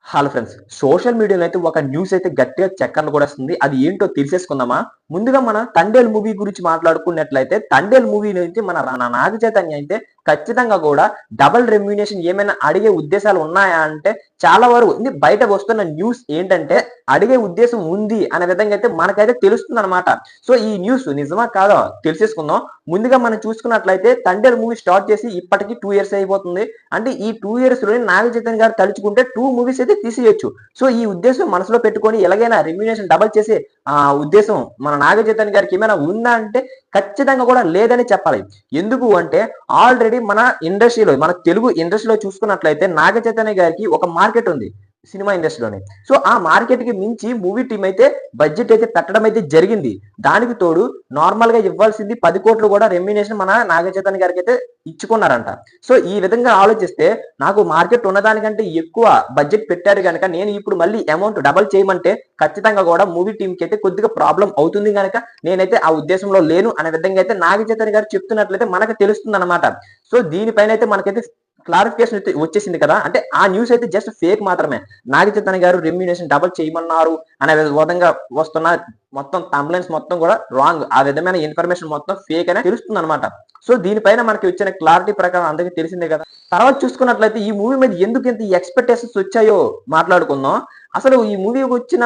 Hello friends. Social మీడియాలో అయితే ఒక న్యూస్ అయితే గట్టిగా చక్కర్లు కొడేస్తుంది. అది ఏంటో తెలిసేసుకుందామా? ముందుగా మన 'తండేల్' మూవీ గురించి మాట్లాడుకున్నట్లయితే 'తండేల్' మూవీ నుంచి మన నాగ చైతన్య అయితే ఖచ్చితంగా కూడా డబుల్ రెమ్యునేషన్ ఏమైనా అడిగే ఉద్దేశాలు ఉన్నాయా అంటే చాలా వరకు బయట వస్తున్న న్యూస్ ఏంటంటే అడిగే ఉద్దేశం ఉంది అనే విధంగా అయితే మనకైతే తెలుస్తుందన్నమాట. సో ఈ న్యూస్ నిజమా కాదా తెలిసేసుకుందాం. ముందుగా మనం చూసుకున్నట్లయితే 'తండేల్' మూవీ స్టార్ట్ చేసి ఇప్పటికి 2 ఇయర్స్ అయిపోతుంది. అంటే ఈ 2 ఇయర్స్ లోనే నాగ చైతన్య గారు తలుచుకుంటే 2 మూవీస్ అయితే తీసేయొచ్చు. సో ఈ ఉద్దేశం మనసులో పెట్టుకొని ఎలాగైనా రెమ్యునేషన్ డబుల్ చేసే ఉద్దేశం మన నాగ చైతన్య గారికి ఏమైనా ఉందా అంటే ఖచ్చితంగా కూడా లేదని చెప్పాలి. ఎందుకు అంటే ఆల్రెడీ మన ఇండస్ట్రీలో మన తెలుగు ఇండస్ట్రీలో చూసుకున్నట్లయితే నాగ చైతన్య గారికి ఒక మార్కెట్ ఉంది. సినిమా ఇండస్ట్రీలోనే. సో ఆ మార్కెట్‌కి మించి మూవీ టీమ్ అయితే బడ్జెట్ అయితే పెట్టడం అయితే జరిగింది. దానికి తోడు నార్మల్‌గా ఇవ్వాల్సింది 10,00,00,000 కూడా రెమ్యునేషన్ మన నాగ చైతన్య గారికైతే ఇచ్చుకున్నారంట. సో ఈ విధంగా ఆలోచిస్తే నాకు మార్కెట్ ఉన్నదానికంటే ఎక్కువ బడ్జెట్ పెట్టారు గనక నేను ఇప్పుడు మళ్ళీ అమౌంట్ డబుల్ చేయమంటే ఖచ్చితంగా కూడా మూవీ టీమ్‌కి అయితే కొద్దిగా ప్రాబ్లమ్ అవుతుంది గనక నేనైతే ఆ ఉద్దేశంలో లేను అనే విధంగా అయితే నాగ చైతన్య గారు చెప్తున్నట్లయితే మనకు తెలుస్తుందన్నమాట. సో దీనిపైన అయితే మనకైతే క్లారిఫికేషన్ అయితే వచ్చేసింది కదా! అంటే ఆ న్యూస్ అయితే జస్ట్ ఫేక్ మాత్రమే. నాగ చైతన్య గారు రెమ్యునేషన్ డబుల్ చేయమన్నారు అనే విధంగా వస్తున్న మొత్తం థంబ్‌నెయిల్స్ మొత్తం కూడా రాంగ్. ఆ విధమైన ఇన్ఫర్మేషన్ మొత్తం ఫేక్ అనే తెలుస్తుందన్నమాట. సో దీనిపైన మనకి వచ్చిన క్లారిటీ ప్రకారం అందరికీ తెలిసిందే కదా! తర్వాత చూసుకున్నట్లయితే ఈ మూవీ మీద ఎందుకు ఇంత ఎక్స్‌పెక్టేషన్స్ వచ్చాయో మాట్లాడుకుందాం. అసలు ఈ మూవీకి వచ్చిన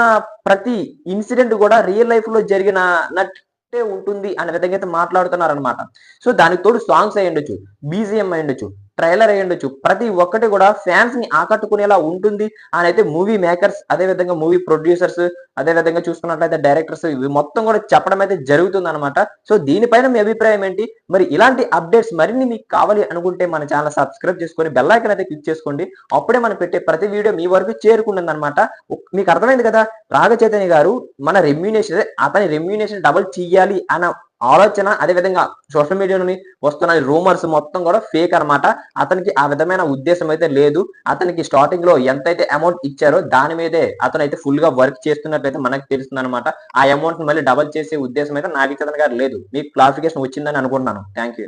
ప్రతి ఇన్సిడెంట్ కూడా రియల్ లైఫ్‌లో జరిగిన నట్టే ఉంటుంది అనే విధంగా అయితే మాట్లాడుతున్నారన్నమాట. సో దానికి తోడు సాంగ్స్ అయ్యుండొచ్చు, బీజీఎం అయ్యుండొచ్చు, ట్రైలర్ అయ్యుండొచ్చు. ప్రతి ఒక్కటి కూడా ఫాన్స్ ని ఆకట్టుకునేలా ఉంటుంది అనైతే మూవీ మేకర్స్, అదే విధంగా మూవీ ప్రొడ్యూసర్స్, అదే విధంగా చూసుకున్నట్లయితే డైరెక్టర్స్ ఇవి మొత్తం కూడా చెప్పడం అయితే జరుగుతుందన్నమాట. సో దీనిపైన మీ అభిప్రాయం ఏంటి? మరి ఇలాంటి అప్డేట్స్ మరిన్ని మీకు కావాలి అనుకుంటే మన ఛానెల్ సబ్స్క్రైబ్ చేసుకొని బెల్ ఐకాన్ అయితే క్లిక్ చేసుకోండి. అప్పుడే మనం పెట్టే ప్రతి వీడియో మీ వరకు చేరుకుంటుందన్నమాట. మీకు అర్థమైంది కదా! నాగ చైతన్య గారు మన రెమ్యునేషన్ అతని రెమ్యునేషన్ డబుల్ చెయ్యాలి అన్న ఆలోచన, అదే విధంగా సోషల్ మీడియాలోని వస్తున్న రూమర్స్ మొత్తం కూడా ఫేక్ అన్నమాట. అతనికి ఆ విధమైన ఉద్దేశం అయితే లేదు. అతనికి స్టార్టింగ్ లో ఎంతైతే అమౌంట్ ఇచ్చారో దాని మీదే అతనైతే ఫుల్ గా వర్క్ చేస్తున్నట్లయితే మనకు తెలుస్తుందన్నమాట. ఆ అమౌంట్ మళ్ళీ డబుల్ చేసే ఉద్దేశం అయితే నాగ చైతన్య గారు లేదు. మీకు క్లారిఫికేషన్ వచ్చిందని అనుకుంటున్నాను. Thank you.